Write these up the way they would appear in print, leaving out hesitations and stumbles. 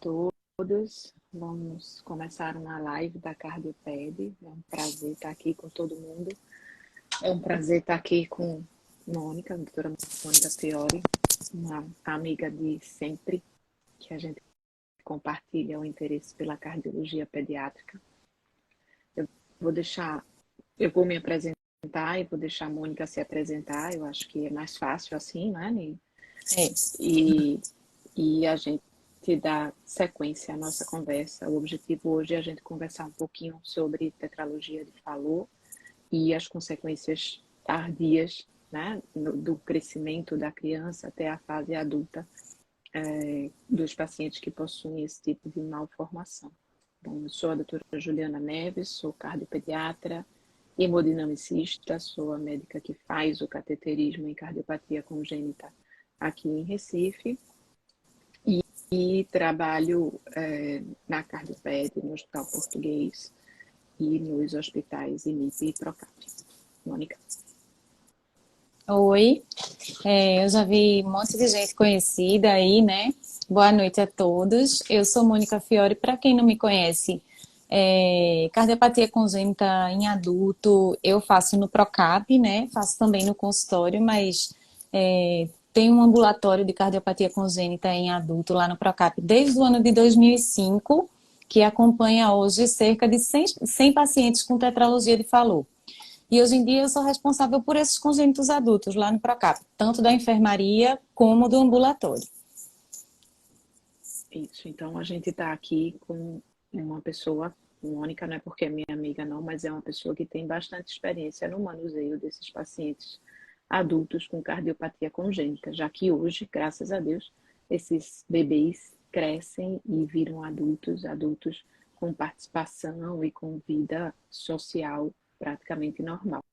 todos. Vamos começar uma live da Cardioped. É um prazer estar aqui com todo mundo. É um prazer estar aqui com Mônica, a doutora Mônica Fiore, uma amiga de sempre, que a gente compartilha o interesse pela cardiologia pediátrica. Eu vou me apresentar e vou deixar a Mônica se apresentar. Eu acho que é mais fácil assim, né, Ney? E a gente dá sequência à nossa conversa. O objetivo hoje é a gente conversar um pouquinho sobre tetralogia de Fallot e as consequências tardias, né, do crescimento da criança até a fase adulta dos pacientes que possuem esse tipo de malformação. Bom, eu sou a doutora Juliana Neves, sou cardiopediatra, hemodinamicista, sou a médica que faz o cateterismo em cardiopatia congênita aqui em Recife e trabalho na Cardioped, no Hospital Português e nos hospitais IMIP e Procap. Mônica. Oi, eu já vi um monte de gente conhecida aí, né? Boa noite a todos. Eu sou Mônica Fiore, para quem não me conhece, cardiopatia congênita em adulto eu faço no Procap, né? Faço também no consultório, mas tenho um ambulatório de cardiopatia congênita em adulto lá no Procap desde o ano de 2005, que acompanha hoje cerca de 100 pacientes com tetralogia de Fallot. E hoje em dia eu sou responsável por esses congênitos adultos lá no Procap, tanto da enfermaria como do ambulatório. Isso, então a gente está aqui com uma pessoa, Mônica não é porque é minha amiga não, mas é uma pessoa que tem bastante experiência no manuseio desses pacientes adultos com cardiopatia congênita, já que hoje, graças a Deus, esses bebês crescem e viram adultos com participação e com vida social praticamente normal,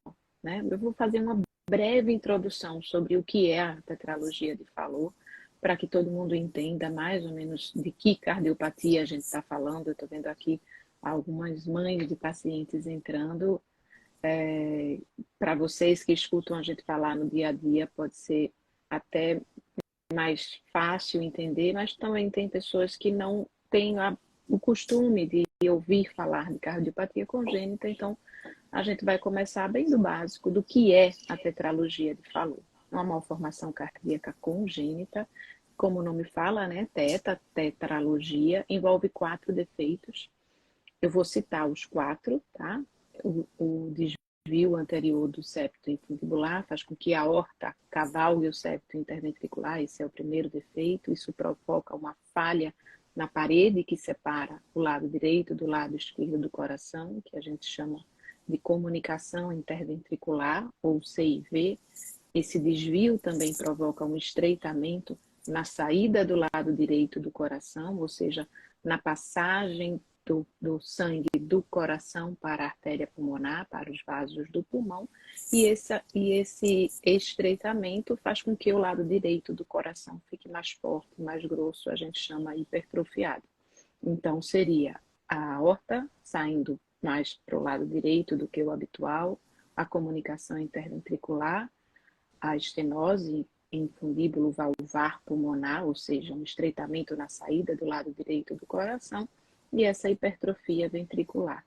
né? Eu vou fazer uma breve introdução sobre o que é a tetralogia de Fallot, para que todo mundo entenda mais ou menos de que cardiopatia a gente está falando. Eu estou vendo aqui algumas mães de pacientes entrando. Para vocês que escutam a gente falar no dia a dia, pode ser até mais fácil entender, mas também tem pessoas que não têm o costume de ouvir falar de cardiopatia congênita, então a gente vai começar bem do básico, do que é a tetralogia de Fallot. Uma malformação cardíaca congênita, como o nome fala, né? Tetralogia, envolve 4 defeitos. Eu vou citar os 4, tá? O desvio anterior do septo infundibular faz com que a aorta cavalgue o septo interventricular, esse é o primeiro defeito. Isso provoca uma falha na parede que separa o lado direito do lado esquerdo do coração, que a gente chama de comunicação interventricular, ou CIV. Esse desvio também provoca um estreitamento na saída do lado direito do coração, ou seja, na passagem do sangue do coração para a artéria pulmonar, para os vasos do pulmão, e esse estreitamento faz com que o lado direito do coração fique mais forte, mais grosso, a gente chama hipertrofiado. Então, seria a aorta saindo mais para o lado direito do que o habitual, a comunicação interventricular, a estenose em fundíbulo valvar pulmonar, ou seja, um estreitamento na saída do lado direito do coração, e essa hipertrofia ventricular.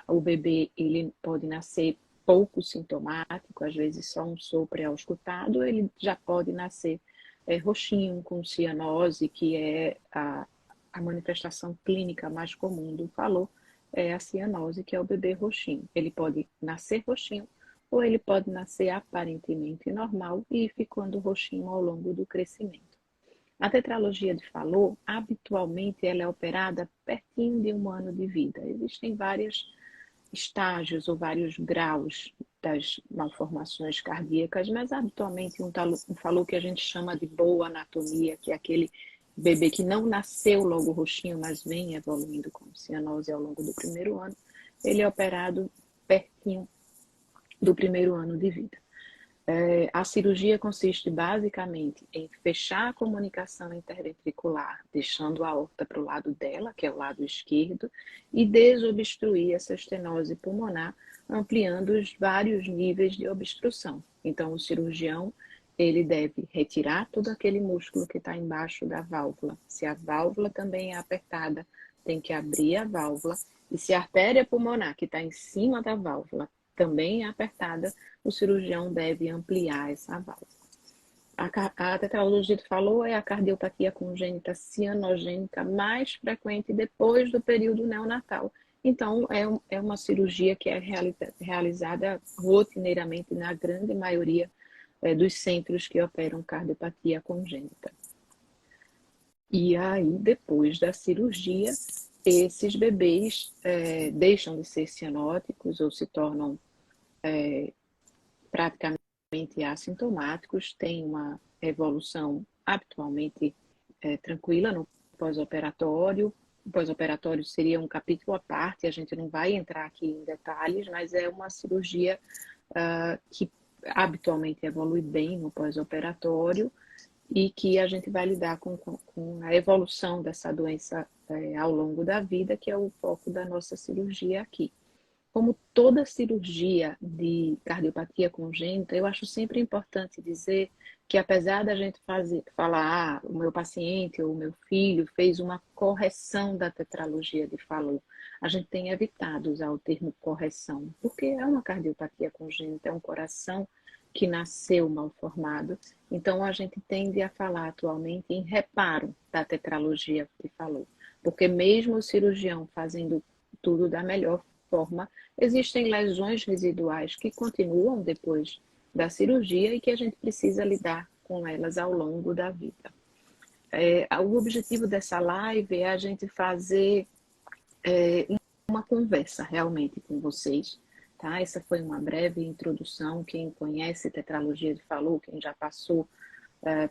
O bebê ele pode nascer pouco sintomático, às vezes só um sopro é auscultado, ele já pode nascer roxinho, com cianose, que é a manifestação clínica mais comum do Fallot, é a cianose, que é o bebê roxinho. Ele pode nascer roxinho, ou ele pode nascer aparentemente normal e ir ficando roxinho ao longo do crescimento. A tetralogia de Fallot, habitualmente, ela é operada pertinho de 1 ano de vida. Existem vários estágios ou vários graus das malformações cardíacas, mas habitualmente um Fallot que a gente chama de boa anatomia, que é aquele bebê que não nasceu logo roxinho, mas vem evoluindo com cianose ao longo do primeiro ano, ele é operado pertinho do primeiro ano de vida. A cirurgia consiste basicamente em fechar a comunicação interventricular, deixando a aorta para o lado dela, que é o lado esquerdo, e desobstruir essa estenose pulmonar, ampliando os vários níveis de obstrução. Então, o cirurgião, ele deve retirar todo aquele músculo que está embaixo da válvula. Se a válvula também é apertada, tem que abrir a válvula. E se a artéria pulmonar, que está em cima da válvula, também é apertada, o cirurgião deve ampliar essa válvula. A tetralogia de Fallot é a cardiopatia congênita cianogênica mais frequente depois do período neonatal. Então, é uma cirurgia que é realizada rotineiramente na grande maioria dos centros que operam cardiopatia congênita. E aí, depois da cirurgia, esses bebês deixam de ser cianóticos ou se tornam praticamente assintomáticos, têm uma evolução habitualmente tranquila no pós-operatório. O pós-operatório seria um capítulo à parte, a gente não vai entrar aqui em detalhes, mas é uma cirurgia que habitualmente evolui bem no pós-operatório e que a gente vai lidar com a evolução dessa doença ao longo da vida, que é o foco da nossa cirurgia aqui. Como toda cirurgia de cardiopatia congênita, eu acho sempre importante dizer que apesar da gente falar, o meu paciente ou o meu filho fez uma correção da tetralogia de Fallot, a gente tem evitado usar o termo correção, porque é uma cardiopatia congênita, é um coração que nasceu mal formado. Então, a gente tende a falar atualmente em reparo da tetralogia de Fallot, porque mesmo o cirurgião fazendo tudo da melhor forma, existem lesões residuais que continuam depois da cirurgia e que a gente precisa lidar com elas ao longo da vida. O objetivo dessa live é a gente fazer uma conversa realmente com vocês, tá? Essa foi uma breve introdução. Quem conhece tetralogia de Fallot, quem já passou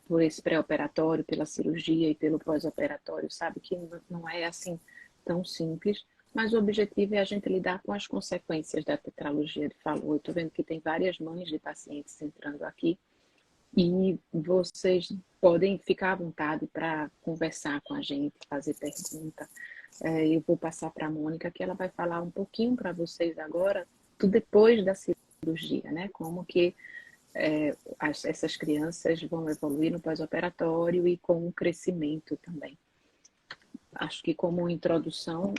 por esse pré-operatório, pela cirurgia e pelo pós-operatório, sabe que não é assim tão simples, mas o objetivo é a gente lidar com as consequências da tetralogia de Fallot. Eu estou vendo que tem várias mães de pacientes entrando aqui e vocês podem ficar à vontade para conversar com a gente, fazer pergunta. Eu vou passar para a Mônica, que ela vai falar um pouquinho para vocês agora, do depois da cirurgia, né? Como que essas crianças vão evoluir no pós-operatório e com o crescimento também. Acho que como introdução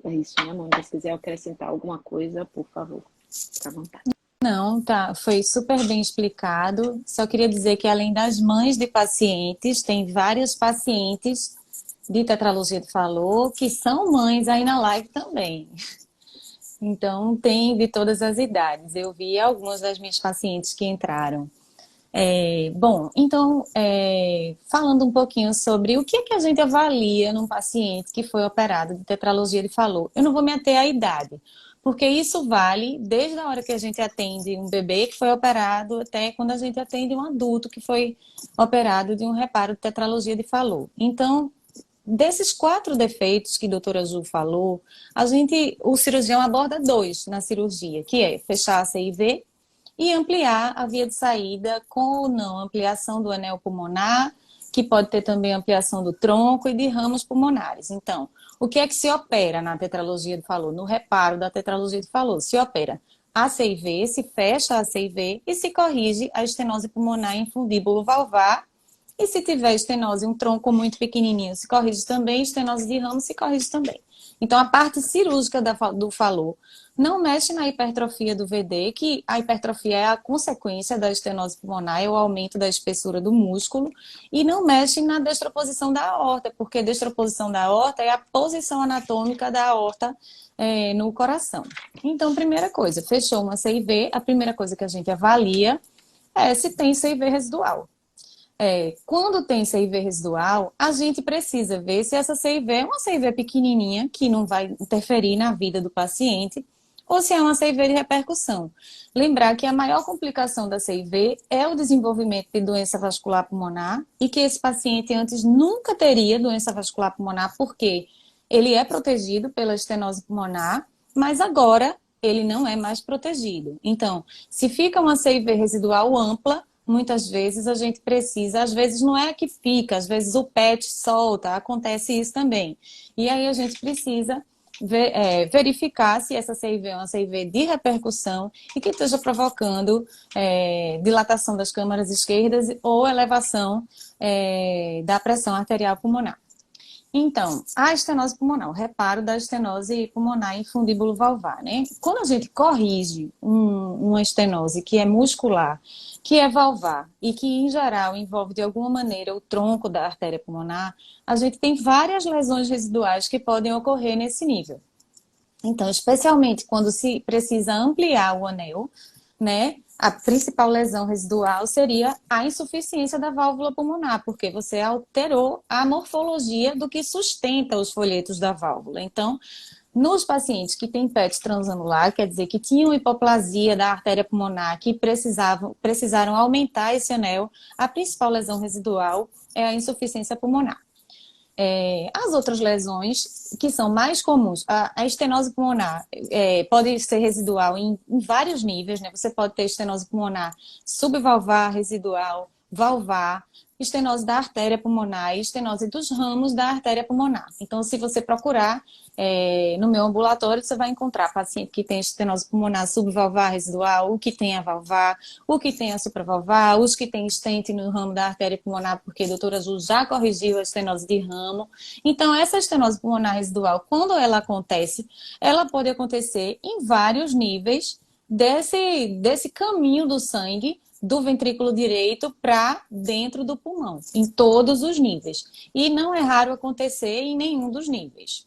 é isso, né, Mônica? Se quiser acrescentar alguma coisa, por favor, fica à vontade. Não, tá, foi super bem explicado. Só queria dizer que além das mães de pacientes, tem várias pacientes de tetralogia de Fallot que são mães aí na live também. Então, tem de todas as idades. Eu vi algumas das minhas pacientes que entraram. Bom, então, falando um pouquinho sobre o que é que a gente avalia num paciente que foi operado de tetralogia de Fallot. Eu não vou me ater à idade, porque isso vale desde a hora que a gente atende um bebê que foi operado até quando a gente atende um adulto que foi operado de um reparo de tetralogia de Fallot. Então, desses 4 defeitos que a doutora Ju falou, o cirurgião aborda 2 na cirurgia, que é fechar a CIV e ampliar a via de saída com ou não ampliação do anel pulmonar, que pode ter também ampliação do tronco e de ramos pulmonares. Então, o que é que se opera na tetralogia de Fallot? No reparo da tetralogia de Fallot, se opera a CIV, se fecha a CIV e se corrige a estenose pulmonar em fundíbulo valvar. E se tiver estenose, um tronco muito pequenininho, se corrige também, estenose de ramo se corrige também. Então, a parte cirúrgica do Fallot não mexe na hipertrofia do VD, que a hipertrofia é a consequência da estenose pulmonar, é o aumento da espessura do músculo, e não mexe na destroposição da aorta, porque destroposição da aorta é a posição anatômica da aorta no coração. Então, primeira coisa, fechou uma CIV, a primeira coisa que a gente avalia é se tem CIV residual. Quando tem CIV residual, a gente precisa ver se essa CIV é uma CIV pequenininha, que não vai interferir na vida do paciente, ou se é uma CIV de repercussão. Lembrar que a maior complicação da CIV é o desenvolvimento de doença vascular pulmonar e que esse paciente antes nunca teria doença vascular pulmonar porque ele é protegido pela estenose pulmonar, mas agora ele não é mais protegido. Então, se fica uma CIV residual ampla, muitas vezes a gente precisa, às vezes não é que fica, às vezes o PET solta, acontece isso também. E aí a gente precisa verificar se essa CIV é uma CIV de repercussão e que esteja provocando dilatação das câmaras esquerdas ou elevação da pressão arterial pulmonar. Então, a estenose pulmonar, o reparo da estenose pulmonar em fundíbulo valvar, né? Quando a gente corrige uma estenose que é muscular, que é valvar e que, em geral, envolve de alguma maneira o tronco da artéria pulmonar, a gente tem várias lesões residuais que podem ocorrer nesse nível. Então, especialmente quando se precisa ampliar o anel, né? A principal lesão residual seria a insuficiência da válvula pulmonar, porque você alterou a morfologia do que sustenta os folhetos da válvula. Então, nos pacientes que têm PET transanular, quer dizer, que tinham hipoplasia da artéria pulmonar, que precisaram aumentar esse anel, a principal lesão residual é a insuficiência pulmonar. As outras lesões, que são mais comuns, a estenose pulmonar pode ser residual em vários níveis, né? Você pode ter estenose pulmonar subvalvar, residual, valvar, estenose da artéria pulmonar e estenose dos ramos da artéria pulmonar. Então, se você procurar no meu ambulatório, você vai encontrar paciente que tem estenose pulmonar subvalvar residual, o que tem a valvar, o que tem a supravalvar, os que tem stent no ramo da artéria pulmonar, porque a doutora Ju já corrigiu a estenose de ramo. Então, essa estenose pulmonar residual, quando ela acontece, ela pode acontecer em vários níveis desse caminho do sangue do ventrículo direito para dentro do pulmão, em todos os níveis. E não é raro acontecer em nenhum dos níveis.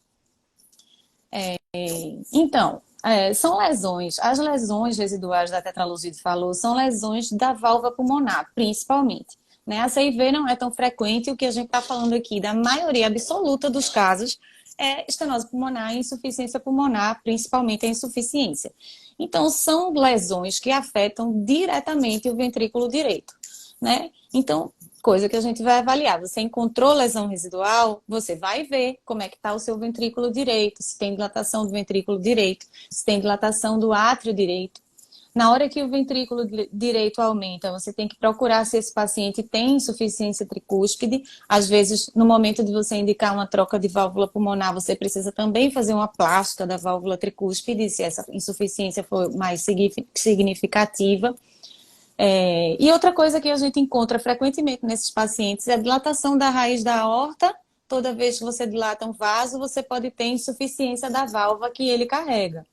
Então, são lesões, as lesões residuais da tetraloside falou são lesões da válvula pulmonar, principalmente. Né? A CIV não é tão frequente, o que a gente está falando aqui, da maioria absoluta dos casos, é estenose pulmonar e insuficiência pulmonar, principalmente a insuficiência. Então, são lesões que afetam diretamente o ventrículo direito, né? Então, coisa que a gente vai avaliar. Você encontrou lesão residual, você vai ver como é que está o seu ventrículo direito, se tem dilatação do ventrículo direito, se tem dilatação do átrio direito. Na hora que o ventrículo direito aumenta, você tem que procurar se esse paciente tem insuficiência tricúspide. Às vezes, no momento de você indicar uma troca de válvula pulmonar, você precisa também fazer uma plástica da válvula tricúspide, se essa insuficiência for mais significativa. E outra coisa que a gente encontra frequentemente nesses pacientes é a dilatação da raiz da aorta. Toda vez que você dilata um vaso, você pode ter insuficiência da válvula que ele carrega.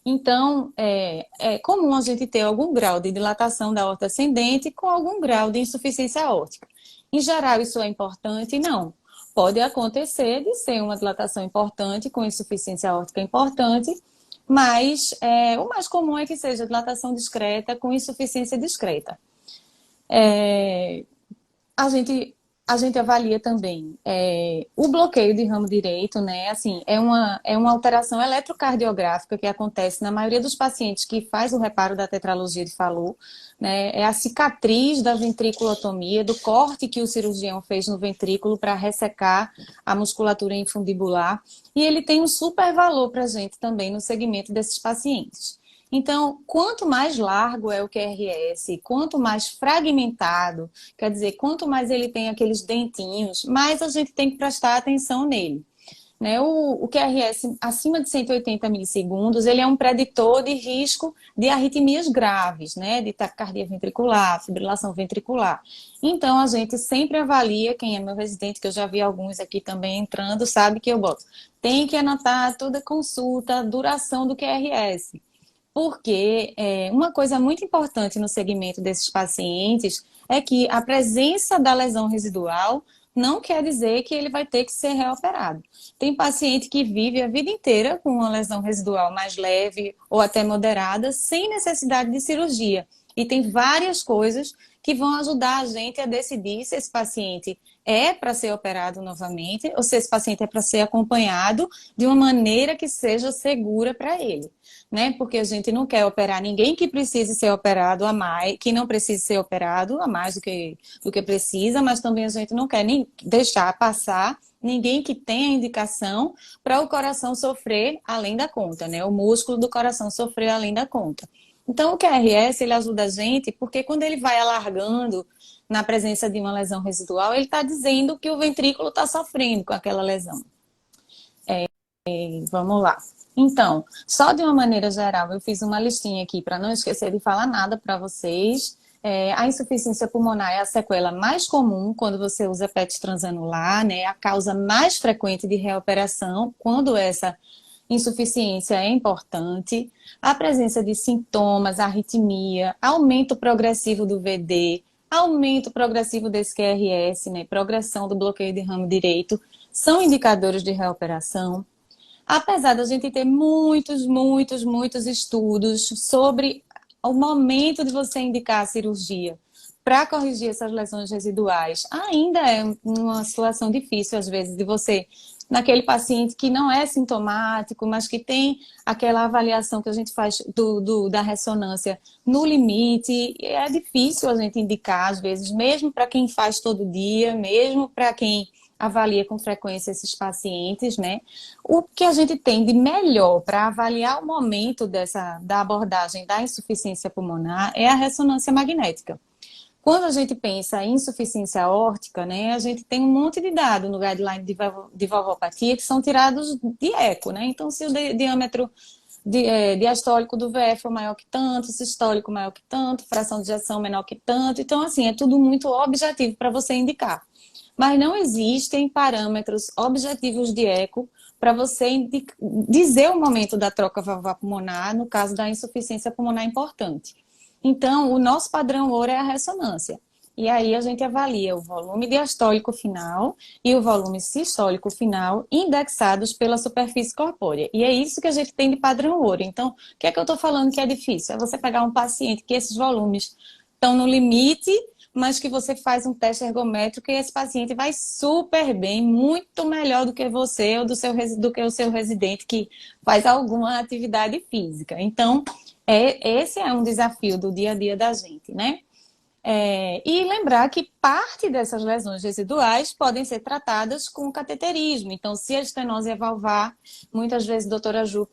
Então, é comum a gente ter algum grau de dilatação da aorta ascendente com algum grau de insuficiência aórtica. Em geral, isso é importante? Não. Pode acontecer de ser uma dilatação importante com insuficiência aórtica importante, mas o mais comum é que seja dilatação discreta com insuficiência discreta. A gente avalia também o bloqueio de ramo direito, né? Assim, é uma alteração eletrocardiográfica que acontece na maioria dos pacientes que faz o reparo da tetralogia de Fallot, né? É a cicatriz da ventriculotomia, do corte que o cirurgião fez no ventrículo para ressecar a musculatura infundibular. E ele tem um super valor para a gente também no segmento desses pacientes. Então, quanto mais largo é o QRS, quanto mais fragmentado, quer dizer, quanto mais ele tem aqueles dentinhos, mais a gente tem que prestar atenção nele. Né? O QRS acima de 180 milissegundos, ele é um preditor de risco de arritmias graves, né? De taquicardia ventricular, fibrilação ventricular. Então, a gente sempre avalia, quem é meu residente, que eu já vi alguns aqui também entrando, sabe que eu boto. Tem que anotar toda consulta, a duração do QRS. Porque uma coisa muito importante no segmento desses pacientes é que a presença da lesão residual não quer dizer que ele vai ter que ser reoperado. Tem paciente que vive a vida inteira com uma lesão residual mais leve ou até moderada, sem necessidade de cirurgia. E tem várias coisas que vão ajudar a gente a decidir se esse paciente é para ser operado novamente ou se esse paciente é para ser acompanhado de uma maneira que seja segura para ele. Né? Porque a gente não quer operar ninguém que precise ser operado a mais, que não precise ser operado a mais do que precisa, mas também a gente não quer nem deixar passar ninguém que tenha indicação para o coração sofrer além da conta, né? O músculo do coração sofrer além da conta. Então, o QRS, ele ajuda a gente porque quando ele vai alargando na presença de uma lesão residual, ele está dizendo que o ventrículo está sofrendo com aquela lesão. Vamos lá. Então, só de uma maneira geral, eu fiz uma listinha aqui para não esquecer de falar nada para vocês. A insuficiência pulmonar é a sequela mais comum quando você usa PET transanular, né? A causa mais frequente de reoperação quando essa insuficiência é importante. A presença de sintomas, arritmia, aumento progressivo do VD, aumento progressivo desse QRS, né? Progressão do bloqueio de ramo direito, são indicadores de reoperação. Apesar da gente ter muitos estudos sobre o momento de você indicar a cirurgia para corrigir essas lesões residuais, ainda é uma situação difícil, às vezes, de você, naquele paciente que não é sintomático, mas que tem aquela avaliação que a gente faz da ressonância no limite, é difícil a gente indicar, às vezes, mesmo para quem faz todo dia, mesmo para quem avalia com frequência esses pacientes, né? O que a gente tem de melhor para avaliar o momento da abordagem da insuficiência pulmonar é a ressonância magnética. Quando a gente pensa em insuficiência aórtica, né, a gente tem um monte de dados no guideline de valvopatia que são tirados de eco, né? Então, se o diâmetro diastólico do VF for maior que tanto, sistólico maior que tanto, fração de ejeção menor que tanto. Então, assim, é tudo muito objetivo para você indicar. Mas não existem parâmetros objetivos de eco para você dizer o momento da troca valvar pulmonar no caso da insuficiência pulmonar importante. Então, o nosso padrão ouro é a ressonância. E aí a gente avalia o volume diastólico final e o volume sistólico final indexados pela superfície corpórea. E é isso que a gente tem de padrão ouro. Então, o que é que eu estou falando que é difícil? É você pegar um paciente que esses volumes estão no limite, mas que você faz um teste ergométrico e esse paciente vai super bem, muito melhor do que você ou do que o seu residente que faz alguma atividade física. Então, esse é um desafio do dia a dia da gente, né? E lembrar que parte dessas lesões residuais podem ser tratadas com cateterismo. Então, se a estenose é valvar, muitas vezes a doutora Ju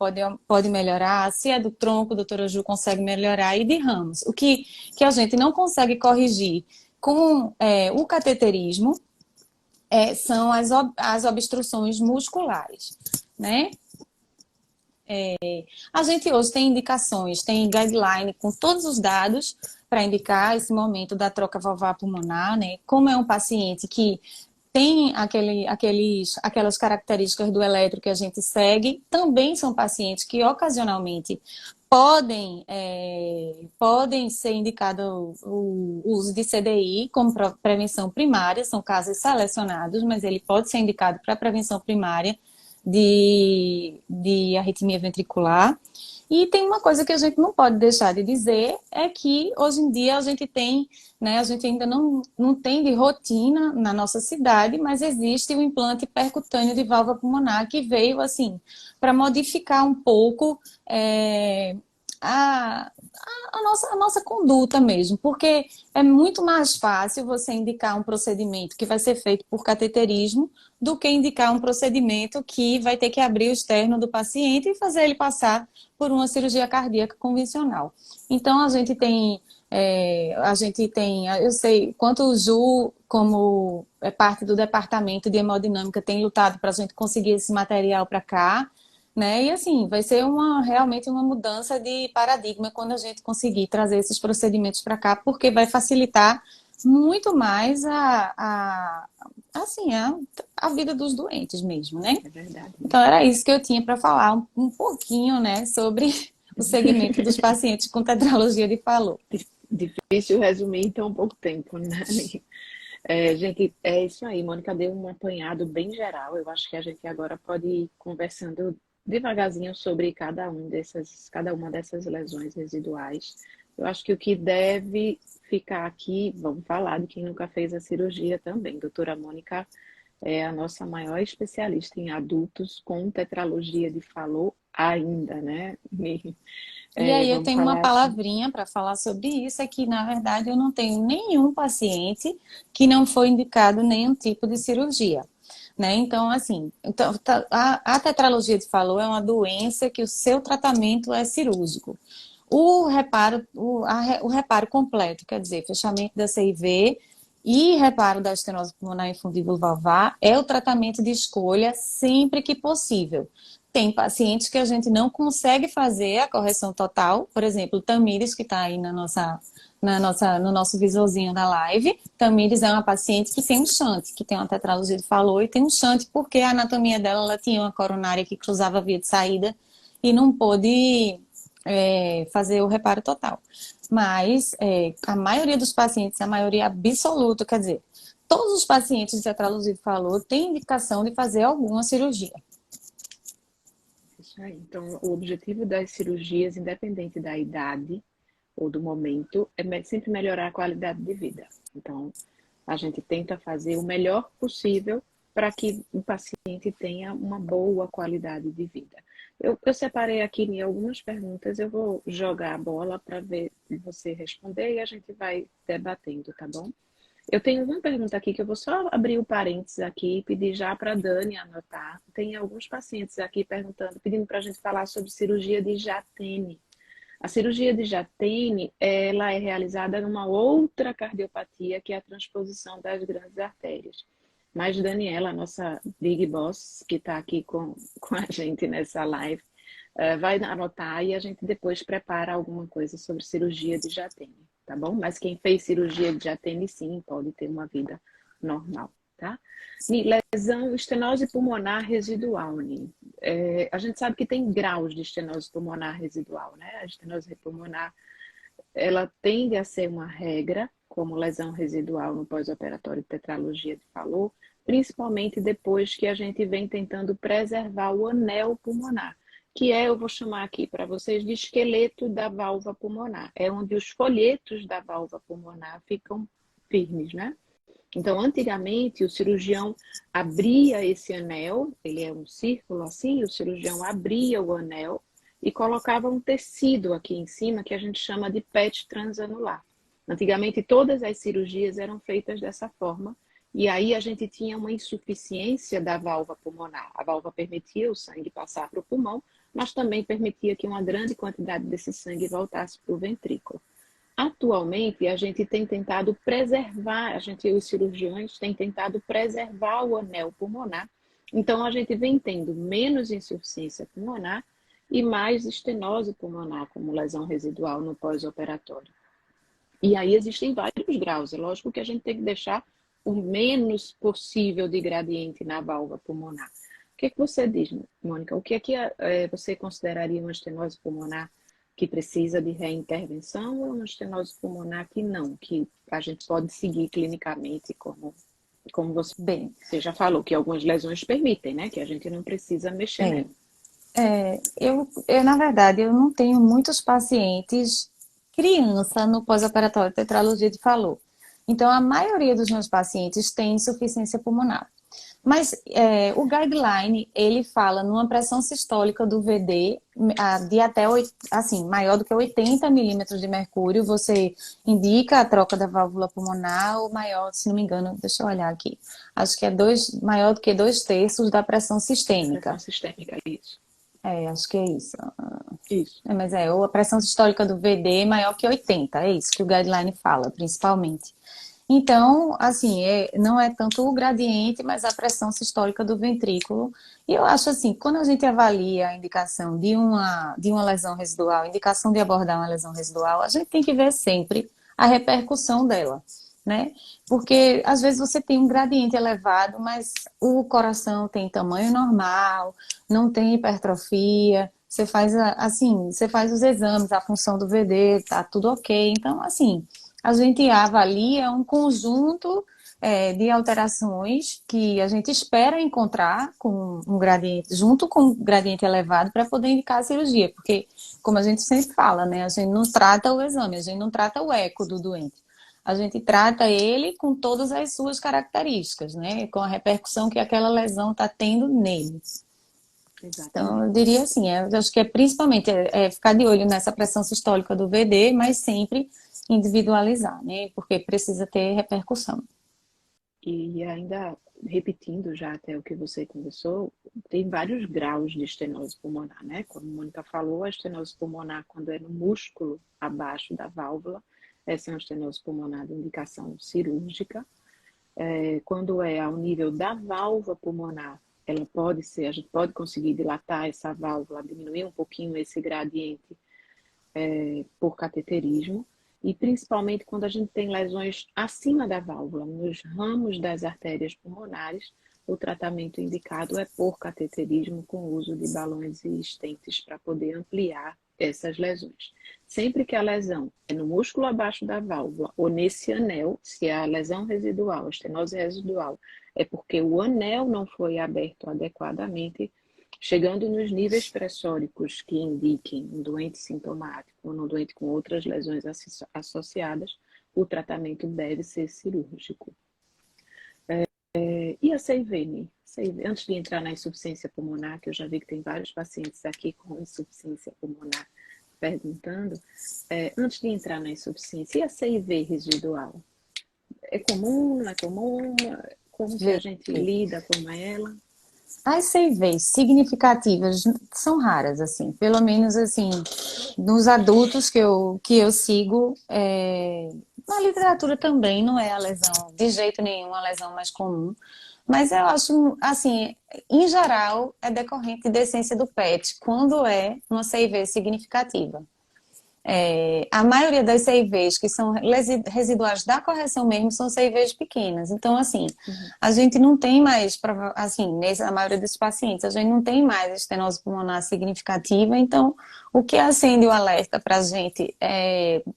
pode melhorar. Se é do tronco, a doutora Ju consegue melhorar. E de ramos. O que a gente não consegue corrigir com o cateterismo são as obstruções musculares, né? A gente hoje tem indicações, tem guideline com todos os dados para indicar esse momento da troca valvar pulmonar, né? Como é um paciente que tem aquelas características do eletro que a gente segue, também são pacientes que ocasionalmente podem ser indicado o uso de CDI como prevenção primária, são casos selecionados, mas ele pode ser indicado para prevenção primária de arritmia ventricular. E tem uma coisa que a gente não pode deixar de dizer, é que hoje em dia a gente tem, né, a gente ainda não tem de rotina na nossa cidade, mas existe o implante percutâneo de válvula pulmonar que veio, assim, para modificar um pouco a nossa conduta mesmo, porque é muito mais fácil você indicar um procedimento que vai ser feito por cateterismo do que indicar um procedimento que vai ter que abrir o externo do paciente e fazer ele passar por uma cirurgia cardíaca convencional. Então, a gente tem, eu sei quanto o Ju, como é parte do departamento de hemodinâmica, tem lutado para a gente conseguir esse material para cá, né? E assim, vai ser realmente uma mudança de paradigma quando a gente conseguir trazer esses procedimentos para cá, porque vai facilitar muito mais a vida dos doentes mesmo, né? É verdade. Então era isso que eu tinha para falar um pouquinho, né, sobre o segmento dos pacientes com tetralogia de Fallot. Difícil resumir em tão pouco tempo, né? Gente, é isso aí. Mônica deu um apanhado bem geral. Eu acho que a gente agora pode ir conversando devagarzinho sobre cada uma dessas lesões residuais. Eu acho que o que deve ficar aqui, vamos falar de quem nunca fez a cirurgia também. Doutora Mônica é a nossa maior especialista em adultos com tetralogia de Fallot ainda, né? E aí eu Vamos tenho uma falar assim. palavrinha para falar sobre isso, é que na verdade eu não tenho nenhum paciente que não foi indicado nenhum tipo de cirurgia. Né? Então, assim, a tetralogia de Fallot é uma doença que o seu tratamento é cirúrgico. O reparo completo, quer dizer, fechamento da CIV e reparo da estenose pulmonar infundível valvar é o tratamento de escolha sempre que possível. tem pacientes que a gente não consegue fazer a correção total. Por exemplo, Tamires, que está aí no nosso visorzinho da live. Tamires é uma paciente que tem um shunt, que tem uma tetralogia de Fallot e tem um shunt porque a anatomia dela, ela tinha uma coronária que cruzava a via de saída e não pôde fazer o reparo total. Mas a maioria dos pacientes, a maioria absoluta, quer dizer, todos os pacientes de tetralogia de Fallot têm indicação de fazer alguma cirurgia. Isso aí. Então, o objetivo das cirurgias, independente da idade ou do momento, é sempre melhorar a qualidade de vida. Então, a gente tenta fazer o melhor possível para que o paciente tenha uma boa qualidade de vida. Eu separei aqui algumas perguntas, eu vou jogar a bola para ver você responder e a gente vai debatendo, tá bom? Eu tenho uma pergunta aqui que eu vou só abrir o parênteses aqui e pedir já para a Dani anotar. Tem alguns pacientes aqui perguntando, pedindo para a gente falar sobre cirurgia de Jatene. A cirurgia de Jatene, ela é realizada numa outra cardiopatia, que é a transposição das grandes artérias. Mas Daniela, a nossa Big Boss, que está aqui com a gente nessa live, vai anotar e a gente depois prepara alguma coisa sobre cirurgia de Jatene, tá bom? Mas quem fez cirurgia de Jatene, sim, pode ter uma vida normal, tá? Lesão, estenose pulmonar residual, Ni. A gente sabe que tem graus de estenose pulmonar residual, né? A estenose pulmonar, ela tende a ser uma regra, como lesão residual no pós-operatório de tetralogia de Fallot, principalmente depois que a gente vem tentando preservar o anel pulmonar, que eu vou chamar aqui para vocês de esqueleto da válvula pulmonar. É onde os folhetos da válvula pulmonar ficam firmes, né? Então, antigamente, o cirurgião abria esse anel, ele é um círculo assim, o cirurgião abria o anel e colocava um tecido aqui em cima que a gente chama de PET transanular. Antigamente, todas as cirurgias eram feitas dessa forma e aí a gente tinha uma insuficiência da válvula pulmonar. A válvula permitia o sangue passar para o pulmão, mas também permitia que uma grande quantidade desse sangue voltasse para o ventrículo. Atualmente, a gente tem tentado preservar, os cirurgiões têm tentado preservar o anel pulmonar. Então, a gente vem tendo menos insuficiência pulmonar e mais estenose pulmonar, como lesão residual no pós-operatório. E aí existem vários graus. É lógico que a gente tem que deixar o menos possível de gradiente na válvula pulmonar. O que você diz, Mônica? O que é que você consideraria uma estenose pulmonar que precisa de reintervenção ou uma estenose pulmonar que não, que a gente pode seguir clinicamente como você já falou, que algumas lesões permitem, né? Que a gente não precisa mexer nela. Na verdade, eu não tenho muitos pacientes criança no pós-operatório de tetralogia de Fallot. Então, a maioria dos meus pacientes tem insuficiência pulmonar. Mas o guideline, ele fala numa pressão sistólica do VD de até, assim, maior do que 80 milímetros de mercúrio, você indica a troca da válvula pulmonar, ou maior, se não me engano, deixa eu olhar aqui, acho que é maior do que 2/3 da pressão sistêmica. Pressão sistêmica, isso. Acho que é isso. Isso. Mas ou a pressão sistólica do VD maior que 80, é isso que o guideline fala, principalmente. Então, assim, não é tanto o gradiente, mas a pressão sistólica do ventrículo. E eu acho assim, quando a gente avalia a indicação de uma lesão residual, a indicação de abordar uma lesão residual, a gente tem que ver sempre a repercussão dela, né? Porque às vezes você tem um gradiente elevado, mas o coração tem tamanho normal, não tem hipertrofia, você faz os exames, a função do VD, tá tudo ok. Então, assim, a gente avalia um conjunto de alterações que a gente espera encontrar com um gradiente, junto com um gradiente elevado, para poder indicar a cirurgia. Porque, como a gente sempre fala, né, a gente não trata o exame, a gente não trata o eco do doente. A gente trata ele com todas as suas características, né, com a repercussão que aquela lesão está tendo nele. Exatamente. Então, eu diria assim, eu acho que principalmente ficar de olho nessa pressão sistólica do VD, mas sempre individualizar, né? Porque precisa ter repercussão. E ainda repetindo já até o que você conversou, tem vários graus de estenose pulmonar, né? Como a Mônica falou, a estenose pulmonar, quando é no músculo abaixo da válvula, essa é uma estenose pulmonar de indicação cirúrgica. Quando é ao nível da válvula pulmonar, ela pode ser, a gente pode conseguir dilatar essa válvula, diminuir um pouquinho esse gradiente por cateterismo, e principalmente quando a gente tem lesões acima da válvula, nos ramos das artérias pulmonares, o tratamento indicado é por cateterismo com o uso de balões e estentes para poder ampliar essas lesões. Sempre que a lesão é no músculo abaixo da válvula ou nesse anel, se a lesão residual, a estenose residual, é porque o anel não foi aberto adequadamente, chegando nos níveis pressóricos que indiquem um doente sintomático ou um doente com outras lesões associadas, o tratamento deve ser cirúrgico. E a CIV, antes de entrar na insuficiência pulmonar, que eu já vi que tem vários pacientes aqui com insuficiência pulmonar perguntando, antes de entrar na insuficiência, e a CIV residual? É comum, não é comum? Como que a gente lida com ela? As CIVs significativas são raras, assim, pelo menos assim, nos adultos que eu sigo, na literatura também não é a lesão, de jeito nenhum, a lesão mais comum, mas eu acho, assim, em geral, é decorrente de decência do PET, quando é uma CIV significativa. A maioria das CIVs que são residuais da correção mesmo são CIVs pequenas. Então, assim, a gente não tem mais, assim, na maioria dos pacientes, a gente não tem mais estenose pulmonar significativa. Então, o que acende o alerta para a gente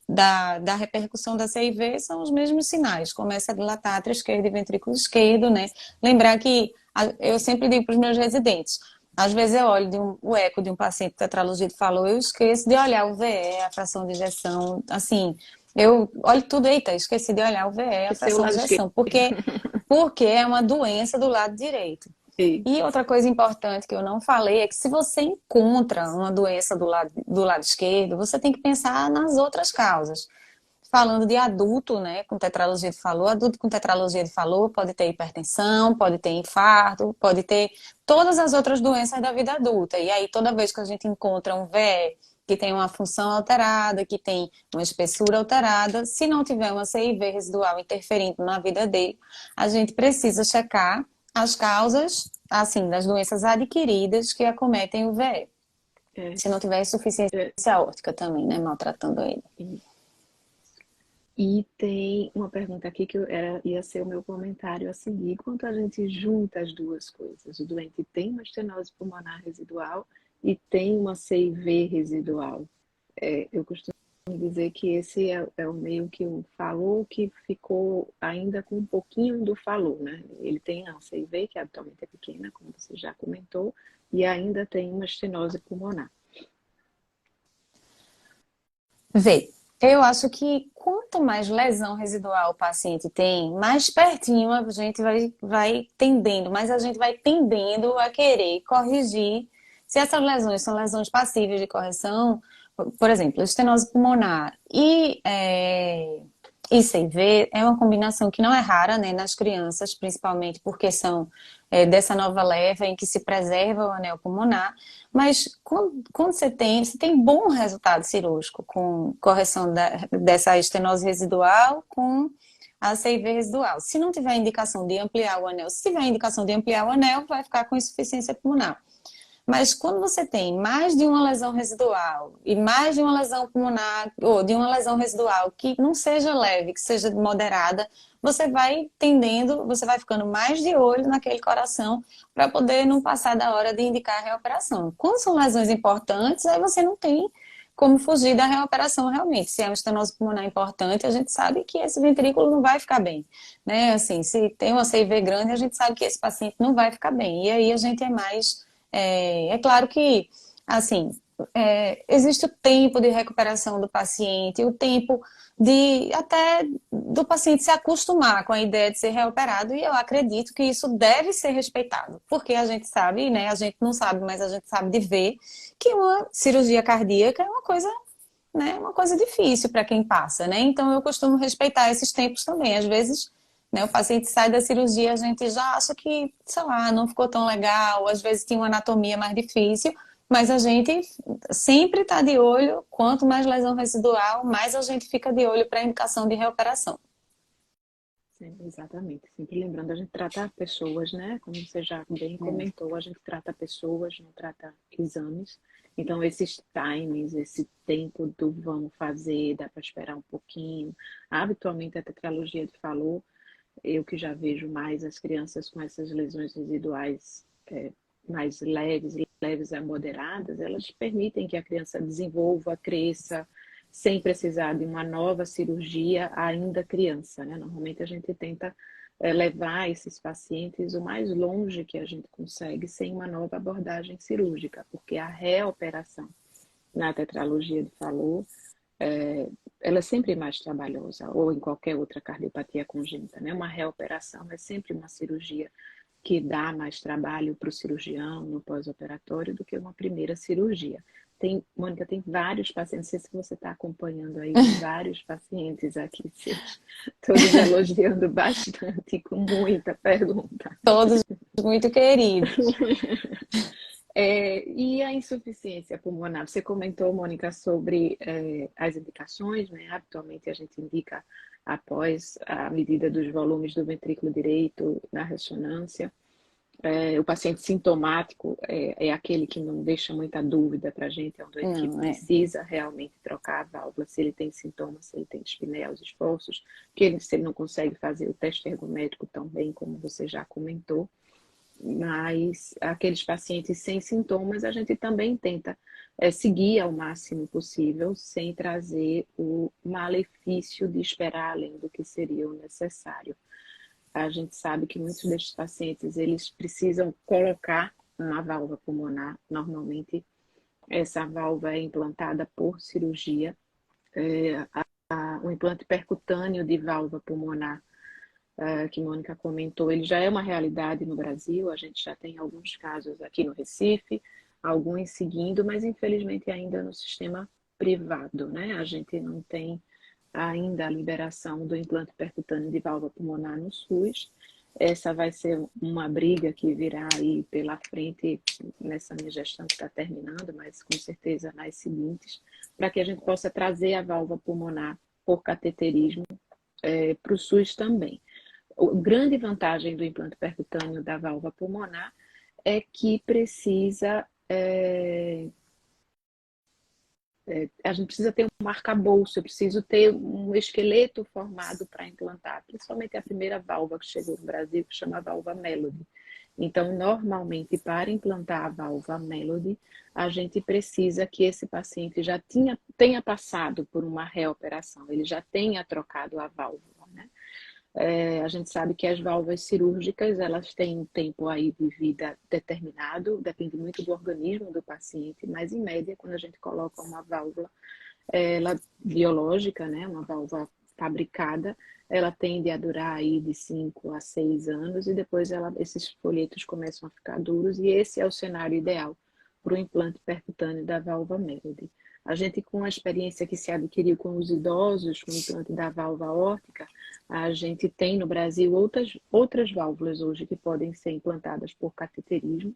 da repercussão da CIV são os mesmos sinais. Começa a dilatar átrio esquerdo e ventrículo esquerdo, né? Lembrar que eu sempre digo para os meus residentes, às vezes eu olho o eco de um paciente que o tetralogito falou, eu esqueço de olhar o VE, a fração de ejeção, assim, eu olho tudo, eita, esqueci de olhar o VE, a fração de ejeção, porque é uma doença do lado direito. E outra coisa importante que eu não falei é que se você encontra uma doença do lado esquerdo, você tem que pensar nas outras causas. Falando de adulto, né, com tetralogito falou, adulto com tetralogito falou, pode ter hipertensão, pode ter infarto, pode ter todas as outras doenças da vida adulta. E aí, toda vez que a gente encontra um VE que tem uma função alterada, que tem uma espessura alterada, se não tiver uma CIV residual interferindo na vida dele, a gente precisa checar as causas, assim, das doenças adquiridas que acometem o VE. Se não tiver insuficiência aórtica também, né, maltratando ele. E tem uma pergunta aqui que ia ser o meu comentário a seguir. Quando a gente junta as duas coisas, o doente tem uma estenose pulmonar residual e tem uma CIV residual. Eu costumo dizer que esse é o meio que o falou que ficou ainda com um pouquinho do falou, né? Ele tem a CIV, que habitualmente é pequena, como você já comentou, e ainda tem uma estenose pulmonar. Eu acho que quanto mais lesão residual o paciente tem, mais pertinho a gente vai tendendo, mais a gente vai tendendo a querer corrigir. Se essas lesões são lesões passíveis de correção, por exemplo, estenose pulmonar e ICV é uma combinação que não é rara, né, nas crianças, principalmente porque são dessa nova leva em que se preserva o anel pulmonar, mas quando você tem bom resultado cirúrgico com correção dessa estenose residual com a CIV residual. Se não tiver indicação de ampliar o anel, se tiver indicação de ampliar o anel, vai ficar com insuficiência pulmonar. Mas quando você tem mais de uma lesão residual e mais de uma lesão pulmonar, ou de uma lesão residual que não seja leve, que seja moderada, você vai tendendo, você vai ficando mais de olho naquele coração para poder não passar da hora de indicar a reoperação. Quando são lesões importantes, aí você não tem como fugir da reoperação realmente. Se é uma estenose pulmonar importante, a gente sabe que esse ventrículo não vai ficar bem, né? Assim, se tem uma CIV grande, a gente sabe que esse paciente não vai ficar bem. E aí a gente é mais... É claro que, assim, existe o tempo de recuperação do paciente, o tempo até do paciente se acostumar com a ideia de ser reoperado, e eu acredito que isso deve ser respeitado, porque a gente sabe, né, a gente não sabe, mas a gente sabe de ver que uma cirurgia cardíaca é uma coisa, né, uma coisa difícil para quem passa, né, então eu costumo respeitar esses tempos também, às vezes, né, o paciente sai da cirurgia, a gente já acha que, sei lá, não ficou tão legal, às vezes tinha uma anatomia mais difícil, mas a gente sempre está de olho, quanto mais lesão residual, mais a gente fica de olho para a indicação de reoperação. Exatamente. Sempre lembrando, a gente trata pessoas, né? Como você já bem comentou, a gente trata pessoas, não trata exames. Então, esses timings, esse tempo do vamos fazer, dá para esperar um pouquinho. Habitualmente, a tetralogia de Fallot, eu que já vejo mais as crianças com essas lesões residuais mais leves a moderadas, elas permitem que a criança desenvolva, cresça, sem precisar de uma nova cirurgia ainda criança, né? Normalmente a gente tenta levar esses pacientes o mais longe que a gente consegue sem uma nova abordagem cirúrgica, porque a reoperação na tetralogia de Fallot ela é sempre mais trabalhosa, ou em qualquer outra cardiopatia congênita, né? Uma reoperação é sempre uma cirurgia que dá mais trabalho para o cirurgião no pós-operatório do que uma primeira cirurgia. Mônica, tem vários pacientes, não sei se você está acompanhando aí, vários pacientes aqui, todos elogiando bastante, com muita pergunta. Todos muito queridos. E a insuficiência pulmonar? Você comentou, Mônica, sobre as indicações, né? Habitualmente a gente indica após a medida dos volumes do ventrículo direito na ressonância. O paciente sintomático é aquele que não deixa muita dúvida para a gente, é um doente que precisa realmente trocar a válvula, se ele tem sintomas, se ele tem dispneia aos esforços, se ele não consegue fazer o teste ergométrico tão bem como você já comentou. Mas aqueles pacientes sem sintomas, a gente também tenta seguir ao máximo possível, sem trazer o malefício de esperar além do que seria o necessário. A gente sabe que muitos destes pacientes, eles precisam colocar uma válvula pulmonar. Normalmente, essa válvula é implantada por cirurgia. O implante percutâneo de válvula pulmonar, que Mônica comentou, ele já é uma realidade no Brasil. A gente já tem alguns casos aqui no Recife, alguns seguindo, mas infelizmente ainda no sistema privado, né? A gente não tem ainda a liberação do implante percutâneo de válvula pulmonar no SUS. Essa vai ser uma briga que virá aí pela frente nessa minha gestão que está terminando, mas com certeza nas seguintes, para que a gente possa trazer a válvula pulmonar por cateterismo para o SUS também. A grande vantagem do implante percutâneo da válvula pulmonar é que precisa a gente precisa ter um arcabouço, eu preciso ter um esqueleto formado para implantar, principalmente a primeira válvula que chegou no Brasil, que chama válvula Melody. Então, normalmente, para implantar a válvula Melody, a gente precisa que esse paciente já tenha passado por uma reoperação, ele já tenha trocado a válvula, né? A gente sabe que as válvulas cirúrgicas, elas têm um tempo aí de vida determinado, depende muito do organismo do paciente, mas em média, quando a gente coloca uma válvula biológica, né, uma válvula fabricada, ela tende a durar aí de 5 a 6 anos e depois esses folhetos começam a ficar duros e esse é o cenário ideal para o implante percutâneo da válvula Melody. A gente, com a experiência que se adquiriu com os idosos, com o implante da válvula aórtica, a gente tem no Brasil outras válvulas hoje que podem ser implantadas por cateterismo,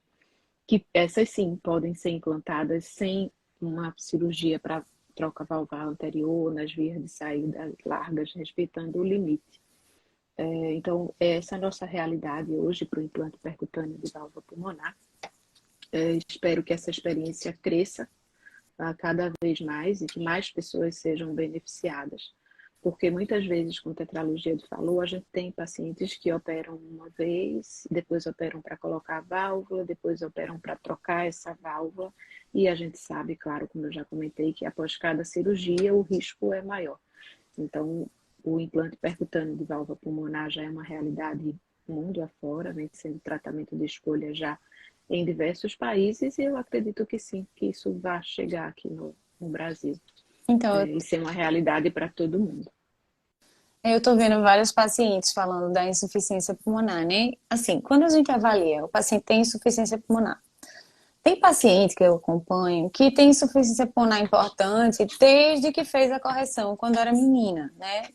que essas sim podem ser implantadas sem uma cirurgia para troca valvar anterior, nas vias de saída largas, respeitando o limite. Então, essa é a nossa realidade hoje para o implante percutâneo de válvula pulmonar. Espero que essa experiência cresça cada vez mais e que mais pessoas sejam beneficiadas. Porque muitas vezes com tetralogia de Fallot, a gente tem pacientes que operam uma vez, depois operam para colocar a válvula, depois operam para trocar essa válvula, e a gente sabe, claro, como eu já comentei, que após cada cirurgia o risco é maior. Então, o implante percutâneo de válvula pulmonar já é uma realidade mundo afora, vem sendo tratamento de escolha já em diversos países, e eu acredito que sim, que isso vai chegar aqui no Brasil. Então, E ser uma realidade para todo mundo. eu tô vendo vários pacientes falando da insuficiência pulmonar, né? Assim, quando a gente avalia, o paciente tem insuficiência pulmonar. Tem paciente que eu acompanho que tem insuficiência pulmonar importante desde que fez a correção, quando era menina, né?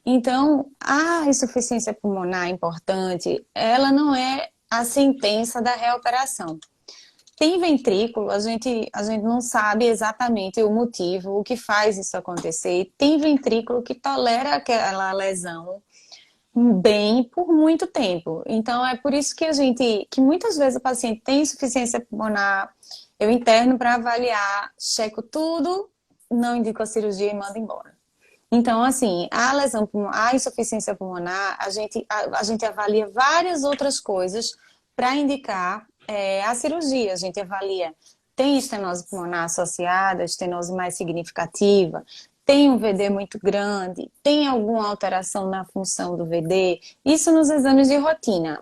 Então, a insuficiência pulmonar importante, ela não é a sentença da reoperação. Tem ventrículo, a gente não sabe exatamente o motivo, o que faz isso acontecer. Tem ventrículo que tolera aquela lesão bem por muito tempo. Então, é por isso que que muitas vezes o paciente tem insuficiência pulmonar, eu interno para avaliar, checo tudo, não indico a cirurgia e mando embora. Então, assim, a insuficiência pulmonar, a gente avalia várias outras coisas para indicar a cirurgia. A gente avalia, tem estenose pulmonar associada, estenose mais significativa, tem um VD muito grande, tem alguma alteração na função do VD, isso nos exames de rotina.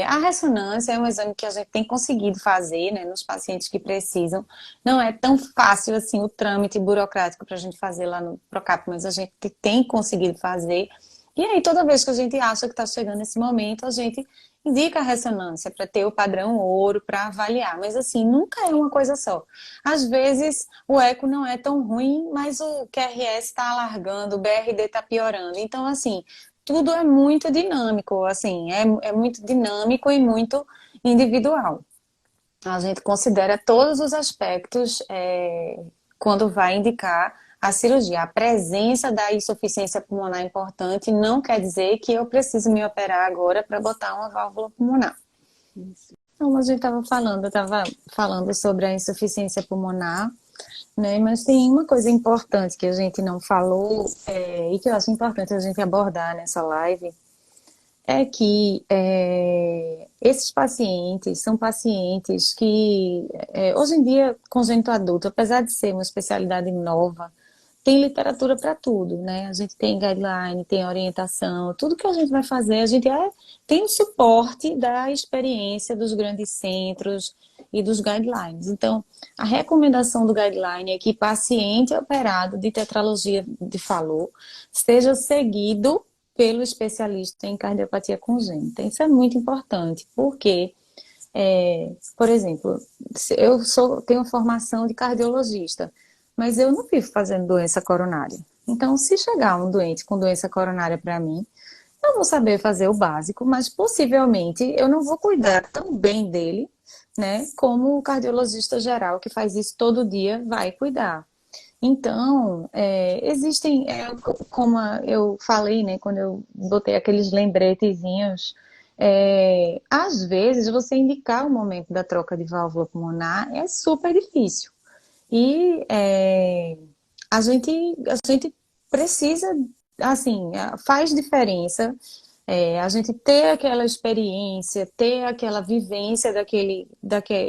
A ressonância é um exame que a gente tem conseguido fazer, né, nos pacientes que precisam. Não é tão fácil assim o trâmite burocrático para a gente fazer lá no Procap, mas a gente tem conseguido fazer. E aí, toda vez que a gente acha que está chegando esse momento, a gente indica a ressonância para ter o padrão ouro para avaliar. Mas assim, nunca é uma coisa só. Às vezes o eco não é tão ruim, mas o QRS está alargando, o BRD está piorando. Então, assim, tudo é muito dinâmico, assim, é muito dinâmico e muito individual. A gente considera todos os aspectos quando vai indicar a cirurgia. A presença da insuficiência pulmonar importante não quer dizer que eu preciso me operar agora para botar uma válvula pulmonar. Isso. Então, a gente eu estava falando sobre a insuficiência pulmonar, né? Mas tem uma coisa importante que a gente não falou e que eu acho importante a gente abordar nessa live, é que esses pacientes são pacientes que, hoje em dia, congênito adulto, apesar de ser uma especialidade nova, tem literatura para tudo, né? A gente tem guideline, tem orientação, tudo que a gente vai fazer, a gente tem o suporte da experiência dos grandes centros e dos guidelines. Então, a recomendação do guideline é que paciente operado de tetralogia de Fallot seja seguido pelo especialista em cardiopatia congênita. Isso é muito importante, porque, por exemplo, tenho formação de cardiologista, mas eu não vivo fazendo doença coronária. Então, se chegar um doente com doença coronária para mim, eu vou saber fazer o básico, mas possivelmente eu não vou cuidar tão bem dele, né, como o cardiologista geral que faz isso todo dia vai cuidar. Então, existem, como eu falei, né, quando eu botei aqueles lembretezinhos, às vezes você indicar o momento da troca de válvula pulmonar é super difícil. E a gente precisa, assim, faz diferença a gente ter aquela experiência, ter aquela vivência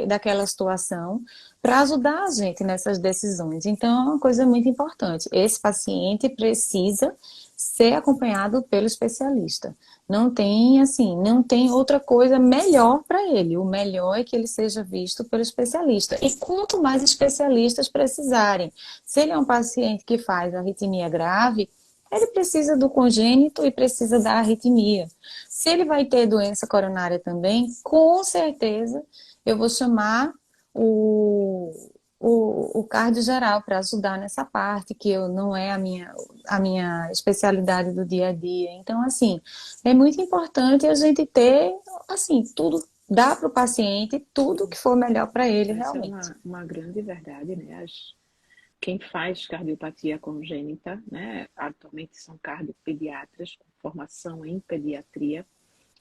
daquela situação para ajudar a gente nessas decisões. Então, é uma coisa muito importante. Esse paciente precisa ser acompanhado pelo especialista. Não tem, assim, não tem outra coisa melhor para ele. O melhor é que ele seja visto pelo especialista. E quanto mais especialistas precisarem. Se ele é um paciente que faz arritmia grave, ele precisa do congênito e precisa da arritmia. Se ele vai ter doença coronária também, com certeza eu vou chamar o, o cardio geral para ajudar nessa parte, que eu, não é a minha especialidade do dia a dia. Então, assim, é muito importante a gente ter, assim, tudo, dar para o paciente tudo que for melhor para ele Essa é realmente. uma grande verdade, né? Quem faz cardiopatia congênita, né, atualmente são cardiopediatras com formação em pediatria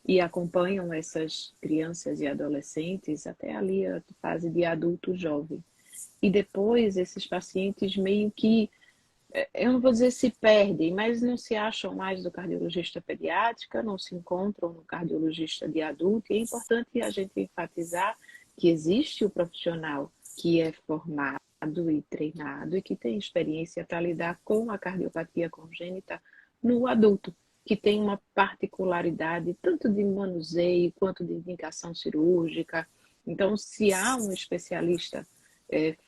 e acompanham essas crianças e adolescentes até ali a fase de adulto jovem. E depois esses pacientes meio que, eu não vou dizer se perdem, mas não se acham mais do cardiologista pediátrica, não se encontram no cardiologista de adulto. E é importante a gente enfatizar que existe o profissional que é formado e treinado e que tem experiência para lidar com a cardiopatia congênita no adulto, que tem uma particularidade tanto de manuseio quanto de indicação cirúrgica. Então, se há um especialista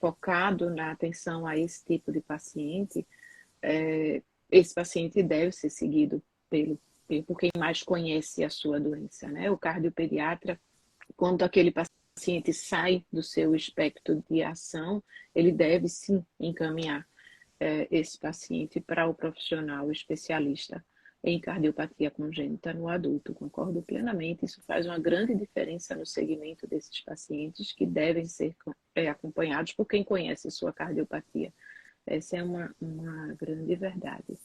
focado na atenção a esse tipo de paciente, esse paciente deve ser seguido por quem mais conhece a sua doença, né? O cardiopediatra, quando aquele paciente sai do seu espectro de ação, ele deve sim encaminhar esse paciente para o profissional especialista em cardiopatia congênita no adulto. Concordo plenamente, isso faz uma grande diferença no segmento desses pacientes que devem ser acompanhados por quem conhece sua cardiopatia. Essa é uma grande verdade.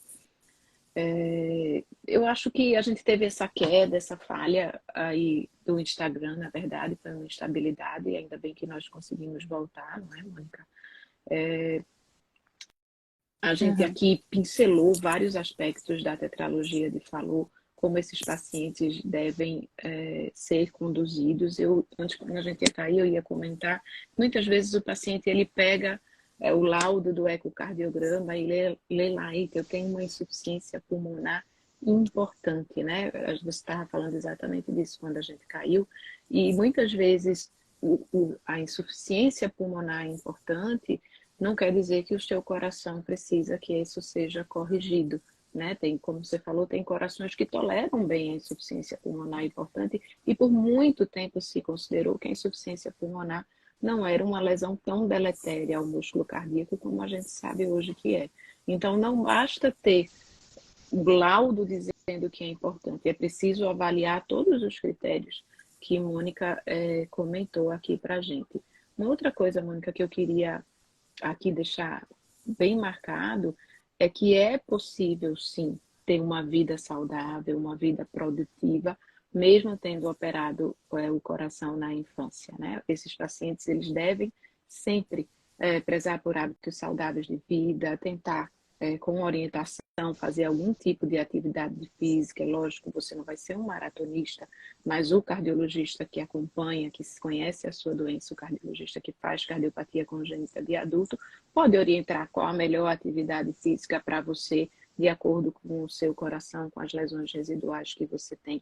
Eu acho que a gente teve essa queda, essa falha aí do Instagram, na verdade, foi uma instabilidade, e ainda bem que nós conseguimos voltar, não é, Mônica? A gente Uhum. aqui pincelou vários aspectos da tetralogia de Fallot, como esses pacientes devem ser conduzidos. Antes, quando a gente ia cair, eu ia comentar, muitas vezes o paciente ele pega o laudo do ecocardiograma e lê lá aí que eu tenho uma insuficiência pulmonar importante, né? Você estava falando exatamente disso quando a gente caiu, e muitas vezes a insuficiência pulmonar importante não quer dizer que o seu coração precisa que isso seja corrigido, né? Tem, como você falou, tem corações que toleram bem a insuficiência pulmonar importante e por muito tempo se considerou que a insuficiência pulmonar não era uma lesão tão deletéria ao músculo cardíaco como a gente sabe hoje que é. Então, não basta ter o laudo dizendo que é importante, é preciso avaliar todos os critérios que Mônica comentou aqui para a gente. Uma outra coisa, Mônica, que eu queria aqui deixar bem marcado é que é possível sim ter uma vida saudável, uma vida produtiva, mesmo tendo operado o coração na infância, né? Esses pacientes eles devem sempre prezar por hábitos saudáveis de vida, tentar com orientação fazer algum tipo de atividade física. Lógico, você não vai ser um maratonista, mas o cardiologista que acompanha, que conhece a sua doença, o cardiologista que faz cardiopatia congênita de adulto, pode orientar qual a melhor atividade física para você, de acordo com o seu coração, com as lesões residuais que você tem.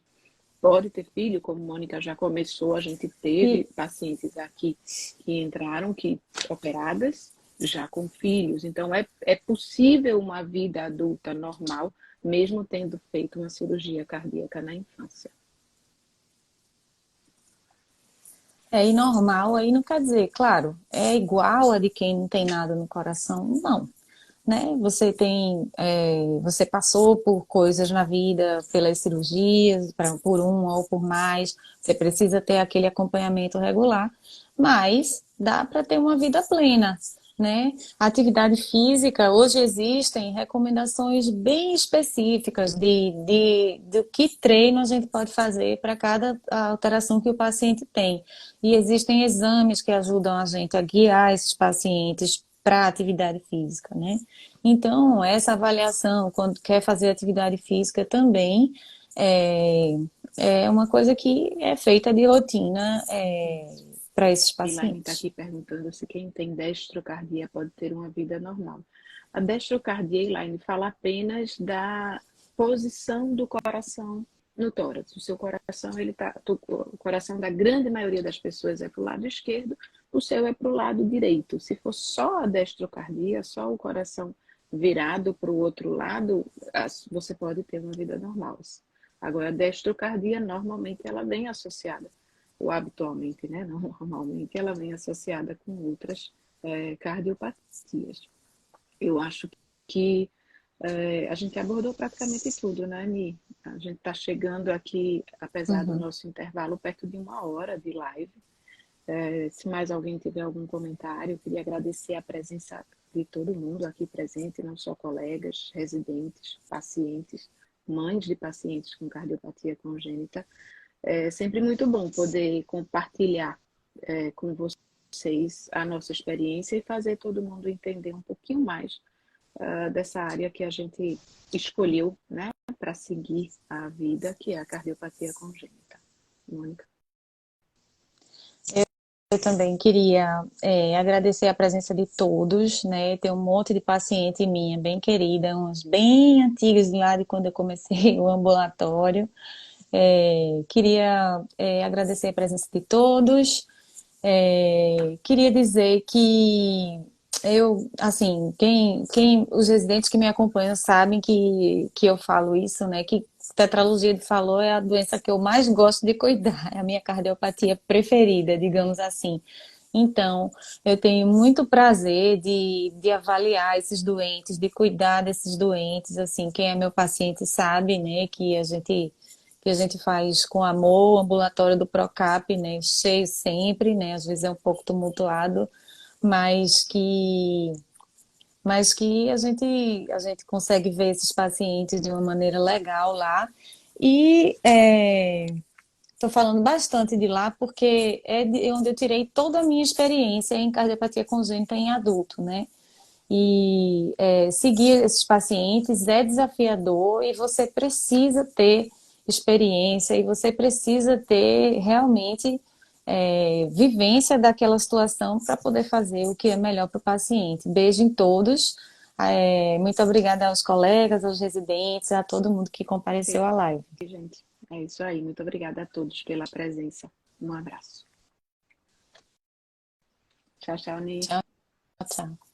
Pode ter filho, como Mônica já começou, a gente teve E, pacientes aqui que entraram, que operadas, já com filhos. Então, é possível uma vida adulta normal, mesmo tendo feito uma cirurgia cardíaca na infância. e normal aí não quer dizer, claro, é igual a de quem não tem nada no coração, não. Né? Você tem, você passou por coisas na vida, pelas cirurgias, por uma ou por mais, você precisa ter aquele acompanhamento regular, mas dá para ter uma vida plena, né? A atividade física, hoje existem recomendações bem específicas de que treino a gente pode fazer para cada alteração que o paciente tem. E existem exames que ajudam a gente a guiar esses pacientes para a atividade física, né? Então, essa avaliação, quando quer fazer atividade física também, é, é uma coisa que é feita de rotina para esses Elaine está pacientes. aqui perguntando se quem tem destrocardia pode ter uma vida normal. A destrocardia, Elaine, fala apenas da posição do coração no tórax. O seu coração, o coração da grande maioria das pessoas é para o lado esquerdo, o seu é para o lado direito. Se for só a destrocardia, só o coração virado para o outro lado, você pode ter uma vida normal. Agora, a destrocardia, normalmente, ela vem associada ou habitualmente, né? Não normalmente, ela vem associada com outras cardiopatias. Eu acho que a gente abordou praticamente tudo, né, Mi? A gente está chegando aqui, apesar do Uhum. nosso intervalo, perto de uma hora de live. Se mais alguém tiver algum comentário, eu queria agradecer a presença de todo mundo aqui presente, não só colegas, residentes, pacientes, mães de pacientes com cardiopatia congênita. É sempre muito bom poder compartilhar com vocês a nossa experiência e fazer todo mundo entender um pouquinho mais dessa área que a gente escolheu, né, para seguir a vida, que é a cardiopatia congênita. Mônica. Eu também queria agradecer a presença de todos, né? Tem um monte de paciente minha, bem querida, uns bem antigos lá de quando eu comecei o ambulatório. Queria agradecer a presença de todos. Queria dizer que eu, assim, os residentes que me acompanham sabem que eu falo isso, né? Que tetralogia de Fallot é a doença que eu mais gosto de cuidar, é a minha cardiopatia preferida, digamos assim. Então, eu tenho muito prazer de avaliar esses doentes, de cuidar desses doentes, assim, quem é meu paciente sabe, né, que a gente faz com amor, o ambulatório do Procap, né, cheio sempre, né, às vezes é um pouco tumultuado, mas que mas que a gente consegue ver esses pacientes de uma maneira legal lá. E estou falando bastante de lá porque é onde eu tirei toda a minha experiência em cardiopatia congênita em adulto, né? E seguir esses pacientes é desafiador e você precisa ter experiência e você precisa ter realmente vivência daquela situação para poder fazer o que é melhor para o paciente. Beijo em todos. Muito obrigada aos colegas, aos residentes, a todo mundo que compareceu à live. Gente, é isso aí. Muito obrigada a todos pela presença. Um abraço. Tchau, tchau, Ni. Tchau, tchau.